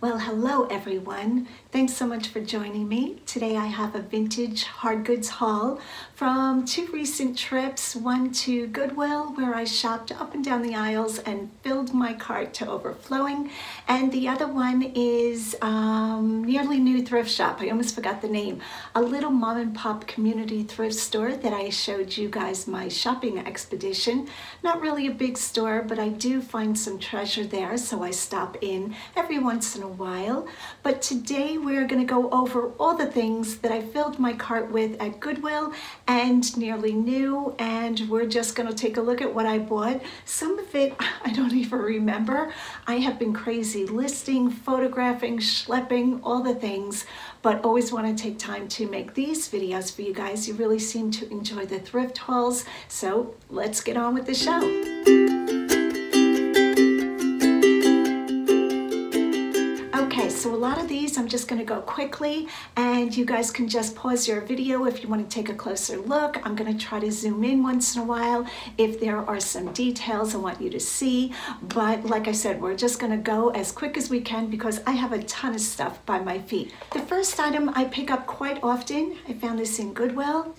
Well, hello everyone. Thanks so much for joining me. Today I have a vintage hard goods haul from two recent trips. One to Goodwill, where I shopped up and down the aisles and filled my cart to overflowing. And the other one is nearly new thrift shop. I almost forgot the name. A little mom and pop community thrift store that I showed you guys my shopping expedition. Not really a big store, but I do find some treasure there, so I stop in every once in a while. But today we're going to go over all the things that I filled my cart with at Goodwill and nearly new, and we're just going to take a look at what I bought. Some of it I don't even remember. I have been crazy listing, photographing, schlepping, all the things, but always want to take time to make these videos for you guys. You really seem to enjoy the thrift hauls, so let's get on with the show. Okay, so a lot of these I'm just going to go quickly, and you guys can just pause your video if you want to take a closer look. I'm going to try to zoom in once in a while if there are some details I want you to see, but like I said, we're just going to go as quick as we can because I have a ton of stuff by my feet. The first item I pick up quite often, I found this in Goodwill.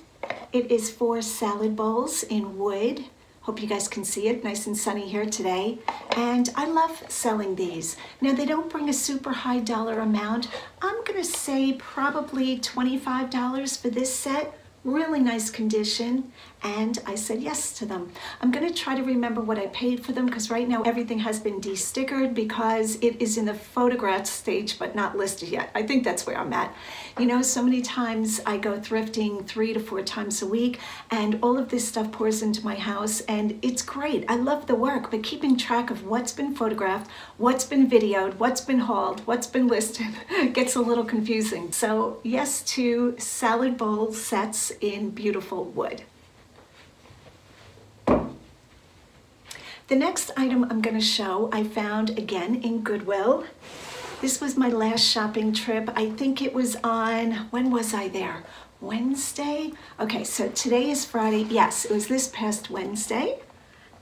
It is for salad bowls in wood. Hope you guys can see it, nice and sunny here today. And I love selling these. Now they don't bring a super high dollar amount. I'm gonna say probably $25 for this set. Really nice condition, and I said yes to them. I'm gonna try to remember what I paid for them because right now everything has been de-stickered because it is in the photograph stage but not listed yet. I think that's where I'm at. You know, so many times I go thrifting 3 to 4 times a week, and all of this stuff pours into my house, and it's great. I love the work, but keeping track of what's been photographed, what's been videoed, what's been hauled, what's been listed gets a little confusing. So yes to salad bowl sets in beautiful wood. The next item I'm going to show I found again in Goodwill. This was my last shopping trip. I think it was on, when was I there? Wednesday? Okay, so today is Friday. Yes, it was this past Wednesday.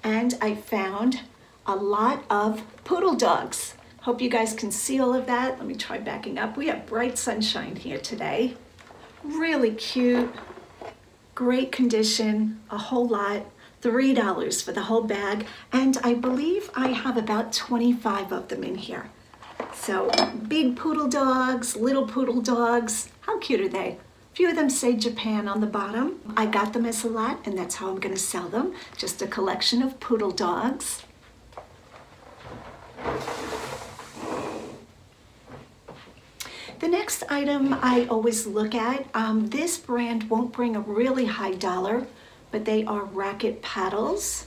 And I found a lot of Poodle Dogs. Hope you guys can see all of that. Let me try backing up. We have bright sunshine here today. Really cute. Great condition, a whole lot, $3 for the whole bag, and I believe I have about 25 of them in here. So big poodle dogs, little poodle dogs, how cute are they? A few of them say Japan on the bottom. I got them as a lot, and that's how I'm going to sell them. Just a collection of poodle dogs. The next item I always look at, this brand won't bring a really high dollar, but they are Racket Paddles,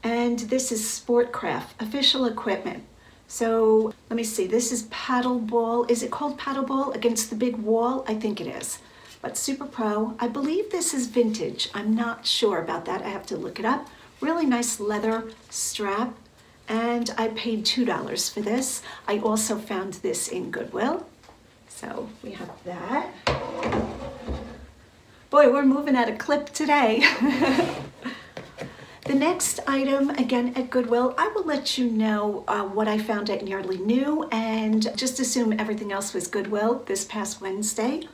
and this is Sportcraft, official equipment. So let me see, this is paddle ball. Is it called paddle ball against the big wall? I think it is, but Super Pro. I believe this is vintage. I'm not sure about that. I have to look it up. Really nice leather strap, and I paid $2 for this. I also found this in Goodwill. So we have that. Boy, we're moving at a clip today. The next item, again at Goodwill, I will let you know what I found at nearly new, and just assume everything else was Goodwill this past Wednesday.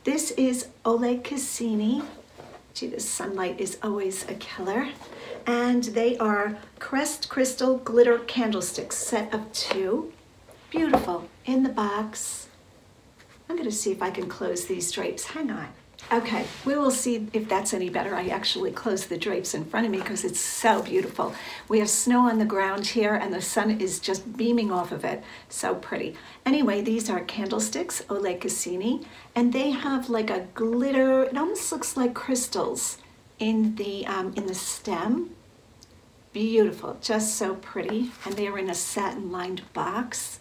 This is Oleg Cassini. Gee, the sunlight is always a killer. And they are Crest Crystal Glitter Candlesticks, set of 2. Beautiful, in the box. I'm going to see if I can close these drapes. Hang on. Okay, we will see if that's any better. I actually closed the drapes in front of me because it's so beautiful. We have snow on the ground here, and the sun is just beaming off of it. So pretty. Anyway, these are Candlesticks, Oleg Cassini, and they have like a glitter. It almost looks like crystals in the stem. Beautiful, just so pretty, and they are in a satin-lined box.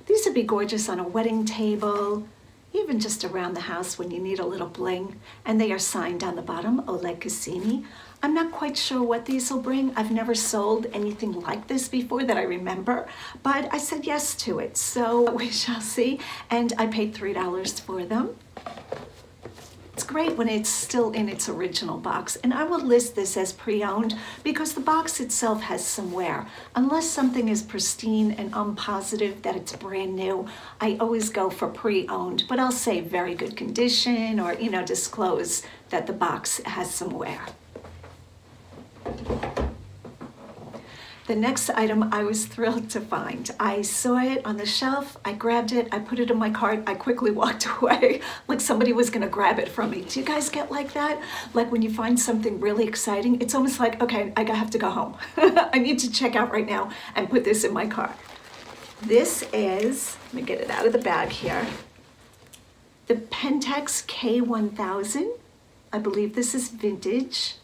These would be gorgeous on a wedding table, even just around the house when you need a little bling. And they are signed on the bottom, Oleg Cassini. I'm not quite sure what these will bring. I've never sold anything like this before that I remember, but I said yes to it, so we shall see. And I paid $3 for them. It's great when it's still in its original box, and I will list this as pre-owned because the box itself has some wear. Unless something is pristine and I'm positive that it's brand new, I always go for pre-owned, but I'll say very good condition or, you know, disclose that the box has some wear. The next item I was thrilled to find. I saw it on the shelf, I grabbed it, I put it in my cart, I quickly walked away like somebody was gonna grab it from me. Do you guys get like that? Like when you find something really exciting, it's almost like, okay, I have to go home. I need to check out right now and put this in my cart. This is, let me get it out of the bag here, the Pentax K1000. I believe this is vintage.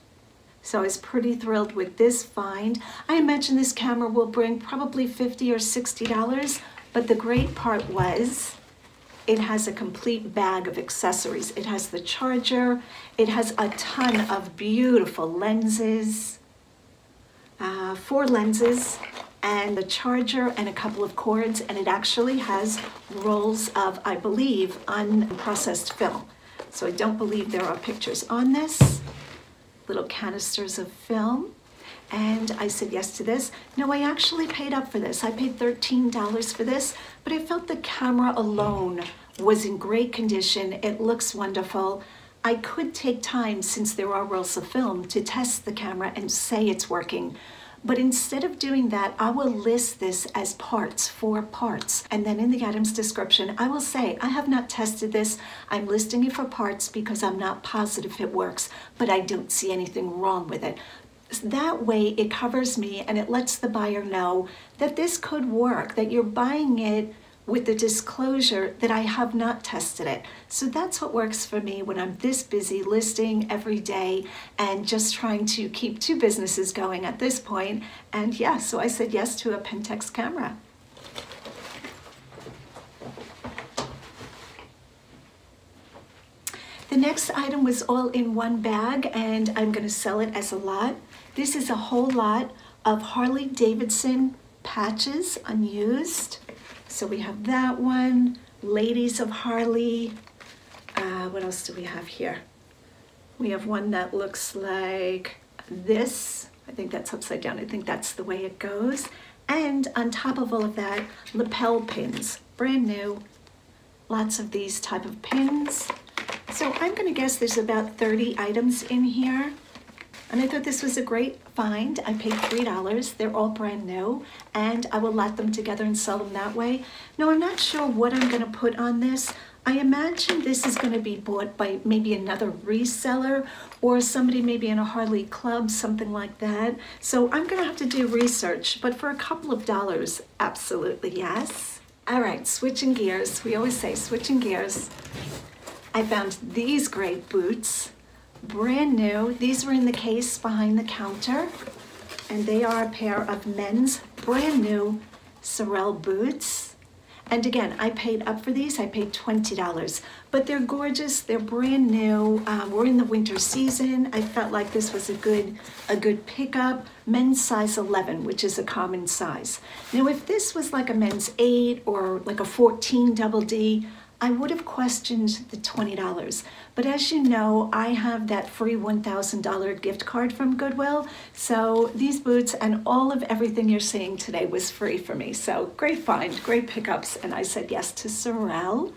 So I was pretty thrilled with this find. I imagine this camera will bring probably $50 or $60, but the great part was it has a complete bag of accessories. It has the charger, it has a ton of beautiful lenses, 4 lenses, and the charger and a couple of cords, and it actually has rolls of, I believe, unprocessed film. So I don't believe there are pictures on this. Little canisters of film, and I said yes to this. No, I actually paid up for this. I paid $13 for this, but I felt the camera alone was in great condition. It looks wonderful. I could take time, since there are rolls of film, to test the camera and say it's working. But instead of doing that, I will list this as parts, 4 parts. And then in the item's description, I will say, I have not tested this. I'm listing it for parts because I'm not positive it works, but I don't see anything wrong with it. That way it covers me and it lets the buyer know that this could work, that you're buying it with the disclosure that I have not tested it. So that's what works for me when I'm this busy listing every day and just trying to keep 2 businesses going at this point. And yeah, so I said yes to a Pentax camera. The next item was all in one bag, and I'm gonna sell it as a lot. This is a whole lot of Harley Davidson patches, unused. So we have that one, Ladies of Harley. What else do we have here? We have one that looks like this. I think that's upside down. I think that's the way it goes. And on top of all of that, lapel pins, brand new. Lots of these type of pins. So I'm gonna guess there's about 30 items in here. And I thought this was a great find. I paid $3. They're all brand new, and I will lot them together and sell them that way. Now, I'm not sure what I'm gonna put on this. I imagine this is gonna be bought by maybe another reseller or somebody maybe in a Harley club, something like that. So I'm gonna have to do research, but for a couple of dollars, absolutely yes. All right, switching gears. We always say switching gears. I found these great boots. Brand new. These were in the case behind the counter, and they are a pair of men's brand new Sorel Boots. And again, I paid up for these. I paid $20, but they're gorgeous. They're brand new. We're in the winter season. I felt like this was a good pickup. Men's size 11, which is a common size. Now, if this was like a men's 8 or like a 14 double D, I would have questioned the $20, but as you know, I have that free $1,000 gift card from Goodwill, so these boots and all of everything you're seeing today was free for me. So great find, great pickups, and I said yes to Sorel.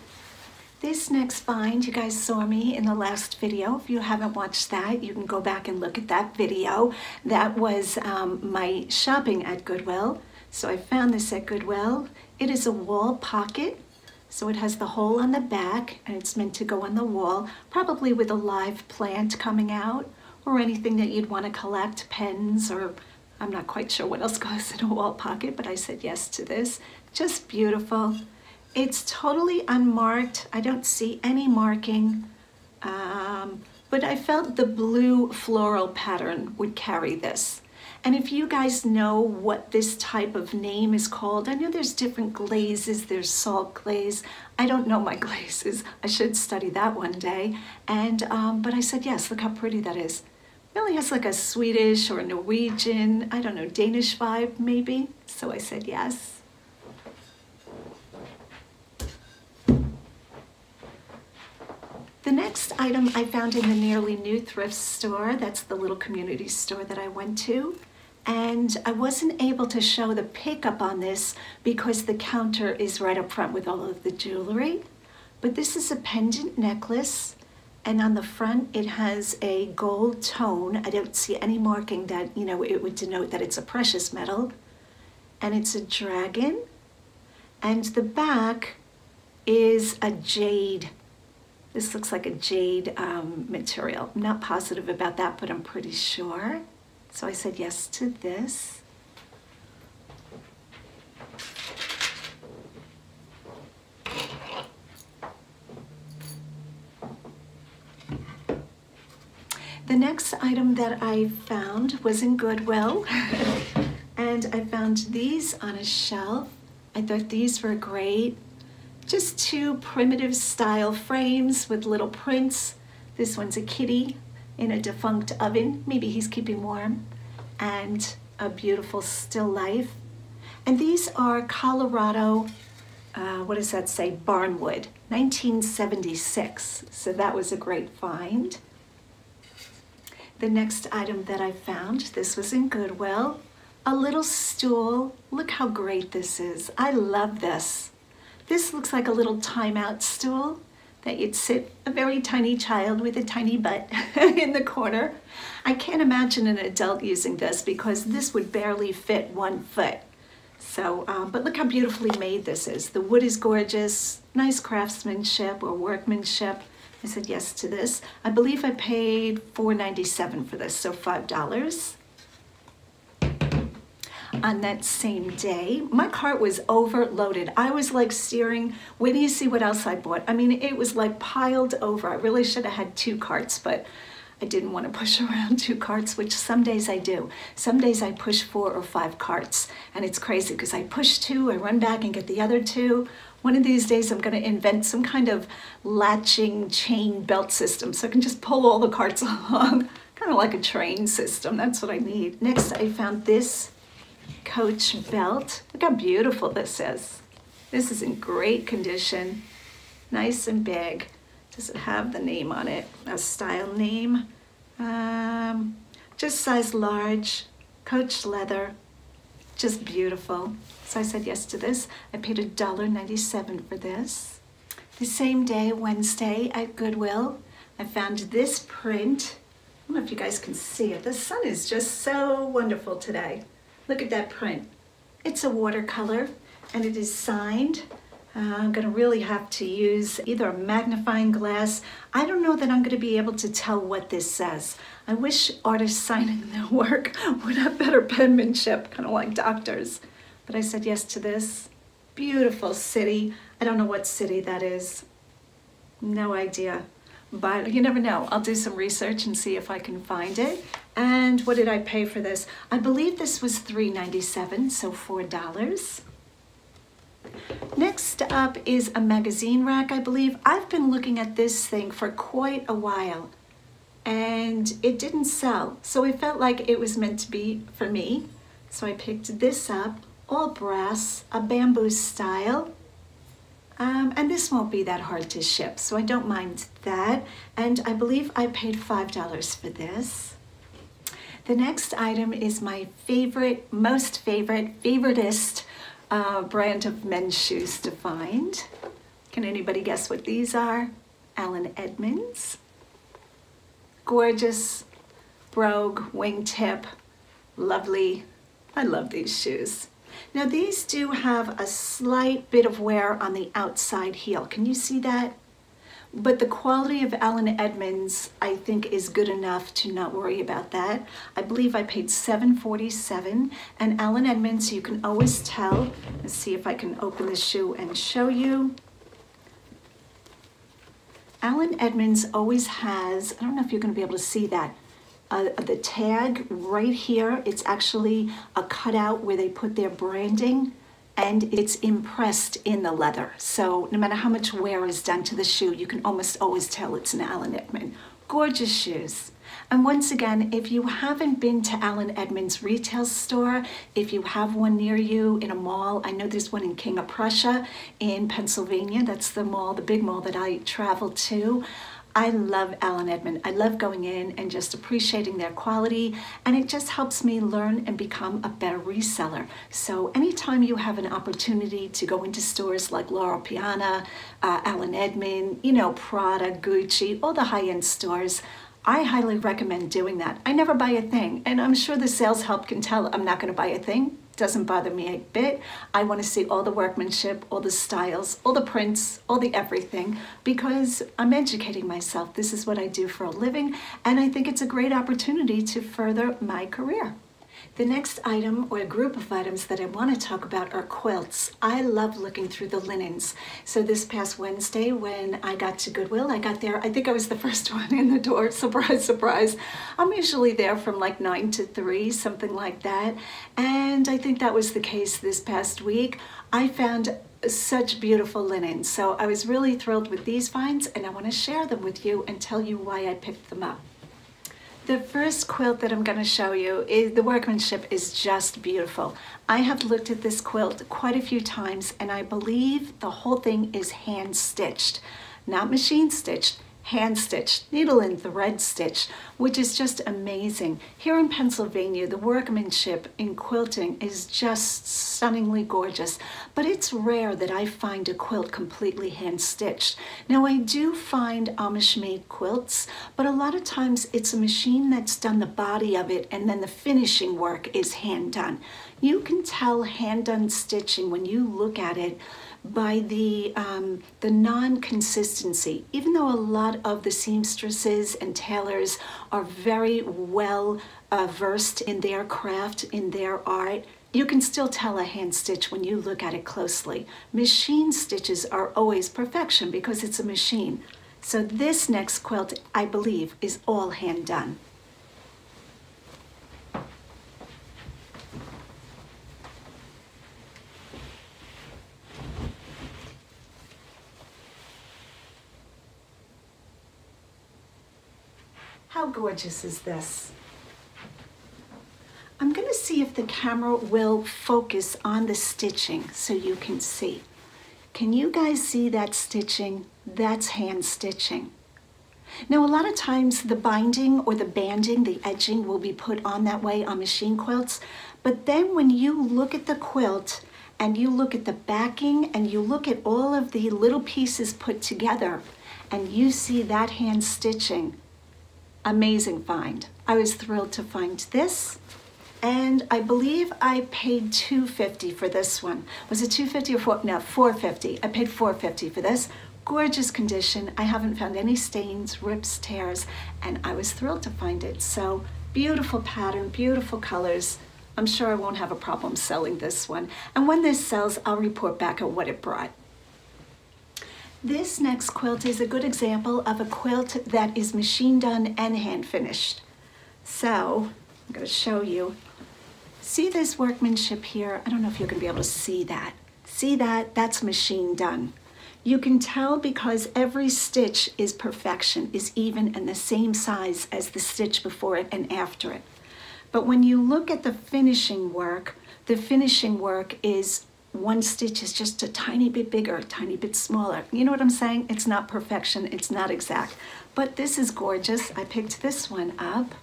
This next find, you guys saw me in the last video. If you haven't watched that, you can go back and look at that video. That was my shopping at Goodwill. So I found this at Goodwill. It is a wall pocket. So it has the hole on the back, and it's meant to go on the wall, probably with a live plant coming out, or anything that you'd want to collect, pens, or I'm not quite sure what else goes in a wall pocket, but I said yes to this. Just beautiful. It's totally unmarked. I don't see any marking, but I felt the blue floral pattern would carry this. And if you guys know what this type of name is called, I know there's different glazes, there's salt glaze. I don't know my glazes. I should study that one day. And but I said yes, look how pretty that is. It really has like a Swedish or Norwegian, I don't know, Danish vibe maybe. So I said yes. The next item I found in the Nearly New thrift store. That's the little community store that I went to. And I wasn't able to show the pickup on this because the counter is right up front with all of the jewelry. But this is a pendant necklace, and on the front it has a gold tone. I don't see any marking that, it would denote that it's a precious metal. And it's a dragon. And the back is a jade. This looks like a jade material. I'm not positive about that, but I'm pretty sure. So I said yes to this. The next item that I found was in Goodwill. And I found these on a shelf. I thought these were great. Just two primitive style frames with little prints. This one's a kitty in a defunct oven. Maybe he's keeping warm. And a beautiful still life. And these are Colorado, what does that say? Barnwood, 1976. So that was a great find. The next item that I found, this was in Goodwill. A little stool. Look how great this is. I love this. This looks like a little timeout stool that you'd sit a very tiny child with a tiny butt in the corner. I can't imagine an adult using this because this would barely fit 1 foot. So, but look how beautifully made this is. The wood is gorgeous, nice craftsmanship or workmanship. I said yes to this. I believe I paid $4.97 for this, so $5. On that same day, my cart was overloaded. I was like steering, wait till you see what else I bought. I mean, it was like piled over. I really should have had 2 carts, but I didn't want to push around 2 carts, which some days I do. Some days I push 4 or 5 carts, and it's crazy because I push 2, I run back and get the other 2. One of these days I'm going to invent some kind of latching chain belt system so I can just pull all the carts along, kind of like a train system. That's what I need. Next, I found this Coach belt. Look how beautiful this is. This is in great condition, nice and big. Does it have the name on it? A style name? Just size large, Coach leather, just beautiful. So I said yes to this. I paid $1.97 for this. The same day, Wednesday, at Goodwill, I found this print. I don't know if you guys can see it. The sun is just so wonderful today. Look at that print. It's a watercolor and it is signed. I'm gonna really have to use either a magnifying glass. I don't know that I'm gonna be able to tell what this says. I wish artists signing their work would have better penmanship, kind of like doctors. But I said yes to this. Beautiful city. I don't know what city that is. No idea. But you never know. I'll do some research and see if I can find it. And what did I pay for this? I believe this was $3.97, so $4. Next up is a magazine rack, I believe. I've been looking at this thing for quite a while and it didn't sell. So it felt like it was meant to be for me. So I picked this up, all brass, a bamboo style. And this won't be that hard to ship, so I don't mind that. And I believe I paid $5 for this. The next item is my favorite, most favorite, favoritist brand of men's shoes to find. Can anybody guess what these are? Allen Edmonds. Gorgeous, brogue, wingtip, lovely. I love these shoes. Now these do have a slight bit of wear on the outside heel. Can you see that? But the quality of Allen Edmonds, I think, is good enough to not worry about that. I believe I paid $7.47, and Allen Edmonds, you can always tell. Let's see if I can open the shoe and show you. Allen Edmonds always has, I don't know if you're going to be able to see that, the tag right here. It's actually a cutout where they put their branding, and it's impressed in the leather. So no matter how much wear is done to the shoe, you can almost always tell it's an Allen Edmonds. Gorgeous shoes. And once again, if you haven't been to Allen Edmonds retail store, if you have one near you in a mall, I know there's one in King of Prussia in Pennsylvania. That's the mall, the big mall that I travel to. I love Allen Edmonds. I love going in and just appreciating their quality, and it just helps me learn and become a better reseller. So anytime you have an opportunity to go into stores like Loro Piana, Allen Edmonds, you know, Prada, Gucci, all the high-end stores, I highly recommend doing that. I never buy a thing, and I'm sure the sales help can tell I'm not going to buy a thing. Doesn't bother me a bit. I want to see all the workmanship, all the styles, all the prints, all the everything, because I'm educating myself. This is what I do for a living, and I think it's a great opportunity to further my career. The next item, or a group of items that I want to talk about, are quilts. I love looking through the linens. So this past Wednesday when I got to Goodwill, I got there, I think I was the first one in the door, surprise, surprise. I'm usually there from like 9 to 3, something like that. And I think that was the case this past week. I found such beautiful linen. So I was really thrilled with these finds, and I want to share them with you and tell you why I picked them up. The first quilt that I'm going to show you, the workmanship is just beautiful. I have looked at this quilt quite a few times, and I believe the whole thing is hand stitched, not machine stitched. Hand stitched, needle and thread stitch, which is just amazing. Here in Pennsylvania, the workmanship in quilting is just stunningly gorgeous, but it's rare that I find a quilt completely hand stitched. Now I do find Amish made quilts, but a lot of times it's a machine that's done the body of it, and then the finishing work is hand done. You can tell hand done stitching when you look at it by the non-consistency. Even though a lot of the seamstresses and tailors are very well versed in their craft, in their art, you can still tell a hand stitch when you look at it closely. Machine stitches are always perfection because it's a machine. So this next quilt, I believe, is all hand done. How gorgeous is this? I'm going to see if the camera will focus on the stitching so you can see. Can you guys see that stitching? That's hand stitching. Now a lot of times the binding or the banding, the edging will be put on that way on machine quilts, but then when you look at the quilt and you look at the backing and you look at all of the little pieces put together and you see that hand stitching, amazing find. I was thrilled to find this, and I believe I paid $2.50 for this one. Was it $2.50 or no, $4.50. I paid $4.50 for this. Gorgeous condition. I haven't found any stains, rips, tears, and I was thrilled to find it. So beautiful pattern, beautiful colors. I'm sure I won't have a problem selling this one. And when this sells, I'll report back on what it brought. This next quilt is a good example of a quilt that is machine done and hand finished. So I'm going to show you. See this workmanship here? I don't know if you're going to be able to see that. See that? That's machine done. You can tell because every stitch is perfection, is even and the same size as the stitch before it and after it. But when you look at the finishing work is one stitch is just a tiny bit bigger, a tiny bit smaller. You know what I'm saying? It's not perfection, it's not exact. But this is gorgeous. I picked this one up.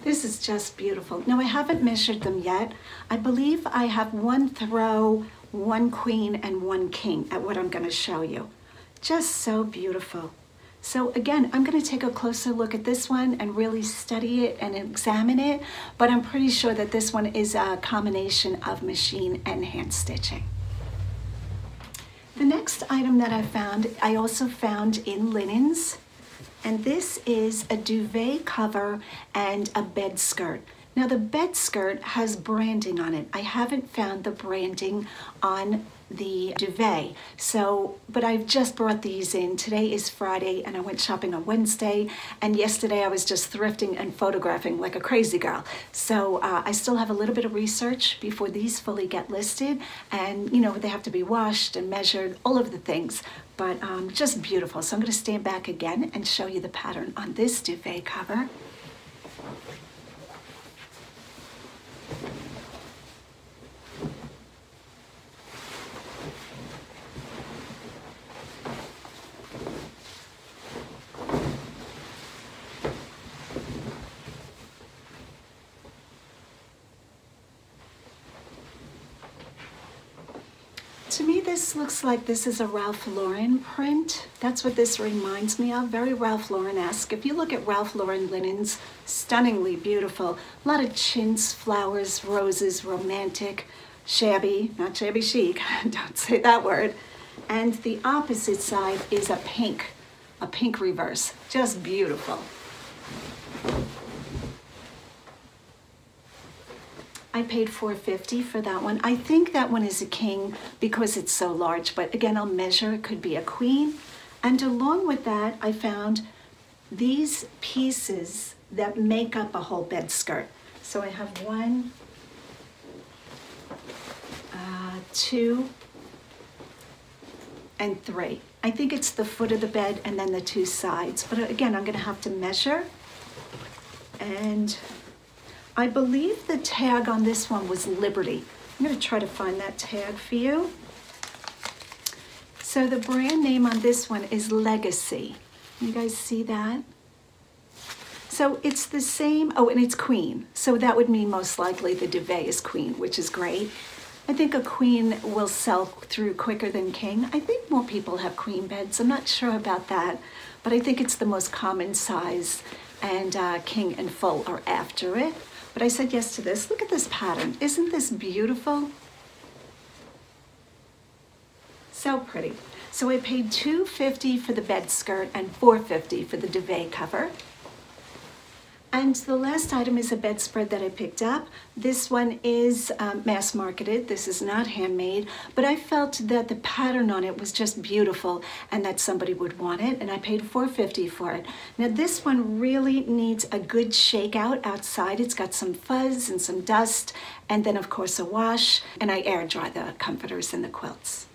This is just beautiful. Now I haven't measured them yet. I believe I have one throw, one queen, and one king at what I'm going to show you. Just so beautiful. So again, I'm going to take a closer look at this one and really study it and examine it, but I'm pretty sure that this one is a combination of machine and hand stitching. The next item that I found, I also found in linens. And this is a duvet cover and a bed skirt. Now the bed skirt has branding on it. I haven't found the branding on the duvet. So, but I've just brought these in. Today is Friday and I went shopping on Wednesday, and yesterday I was just thrifting and photographing like a crazy girl. So I still have a little bit of research before these fully get listed, and you know, they have to be washed and measured, all of the things, but just beautiful. So I'm going to stand back again and show you the pattern on this duvet cover. To me, this looks like this is a Ralph Lauren print. That's what this reminds me of, very Ralph Lauren-esque. If you look at Ralph Lauren linens, stunningly beautiful. A lot of chintz, flowers, roses, romantic, shabby, not shabby chic, don't say that word. And the opposite side is a pink reverse, just beautiful. I paid $4.50 for that one. I think that one is a king because it's so large, but again, I'll measure. It could be a queen. And along with that, I found these pieces that make up a whole bed skirt. So I have 1, 2, and 3. I think it's the foot of the bed and then the 2 sides. But again, I'm gonna have to measure. And I believe the tag on this one was Liberty. I'm going to try to find that tag for you. So the brand name on this one is Legacy. You guys see that? So it's the same, oh, and it's queen. So that would mean most likely the duvet is queen, which is great. I think a queen will sell through quicker than king. I think more people have queen beds. I'm not sure about that, but I think it's the most common size, and king and full are after it. But I said yes to this. Look at this pattern. Isn't this beautiful? So pretty. So I paid $2.50 for the bed skirt and $4.50 for the duvet cover. And the last item is a bedspread that I picked up. This one is mass marketed. This is not handmade, but I felt that the pattern on it was just beautiful and that somebody would want it, and I paid $4.50 for it. Now this one really needs a good shake out outside. It's got some fuzz and some dust, and then of course a wash, and I air dry the comforters and the quilts.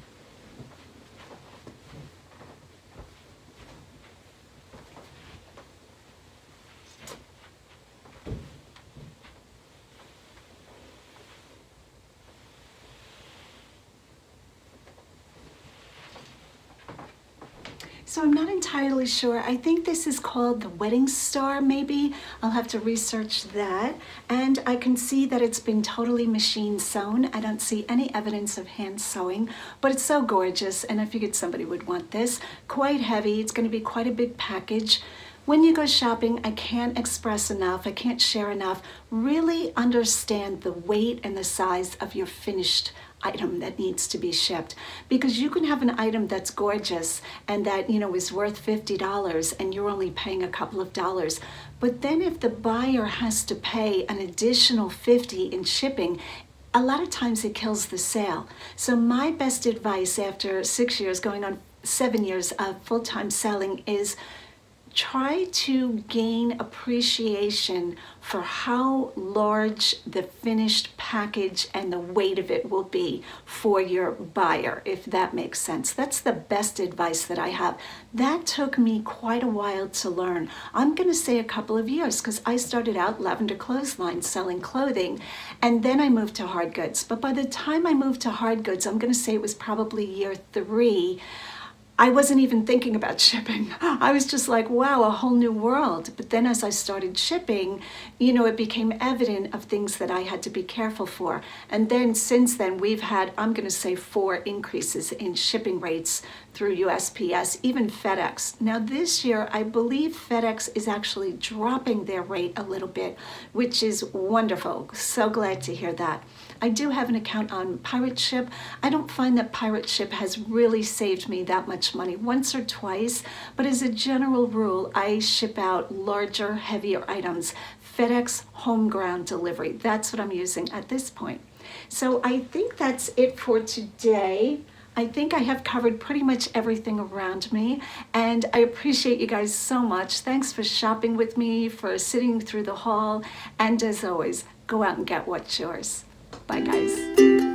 So I'm not entirely sure. I think this is called the Wedding Star, maybe. I'll have to research that. And I can see that it's been totally machine sewn. I don't see any evidence of hand sewing, but it's so gorgeous, and I figured somebody would want this. Quite heavy. It's going to be quite a big package. When you go shopping, I can't express enough, I can't share enough. Really understand the weight and the size of your finished item that needs to be shipped, because you can have an item that's gorgeous and that, you know, is worth $50 and you're only paying a couple of dollars, but then if the buyer has to pay an additional $50 in shipping, a lot of times it kills the sale. So my best advice after 6 years, going on 7 years of full-time selling, is try to gain appreciation for how large the finished package and the weight of it will be for your buyer, if that makes sense. That's the best advice that I have. That took me quite a while to learn. I'm going to say a couple of years, because I started out Lavenderclothesline selling clothing, and then I moved to Hardgoods. But by the time I moved to Hardgoods, I'm going to say it was probably year 3, I wasn't even thinking about shipping. I was just like, wow, a whole new world. But then as I started shipping, you know, it became evident of things that I had to be careful for. And then since then, we've had, I'm going to say, 4 increases in shipping rates through USPS, even FedEx. Now this year, I believe FedEx is actually dropping their rate a little bit, which is wonderful. So glad to hear that. I do have an account on Pirate Ship. I don't find that Pirate Ship has really saved me that much money, once or twice, but as a general rule, I ship out larger, heavier items. FedEx home ground delivery, that's what I'm using at this point. So I think that's it for today. I think I have covered pretty much everything around me, and I appreciate you guys so much. Thanks for shopping with me, for sitting through the haul, and as always, go out and get what's yours. Bye guys.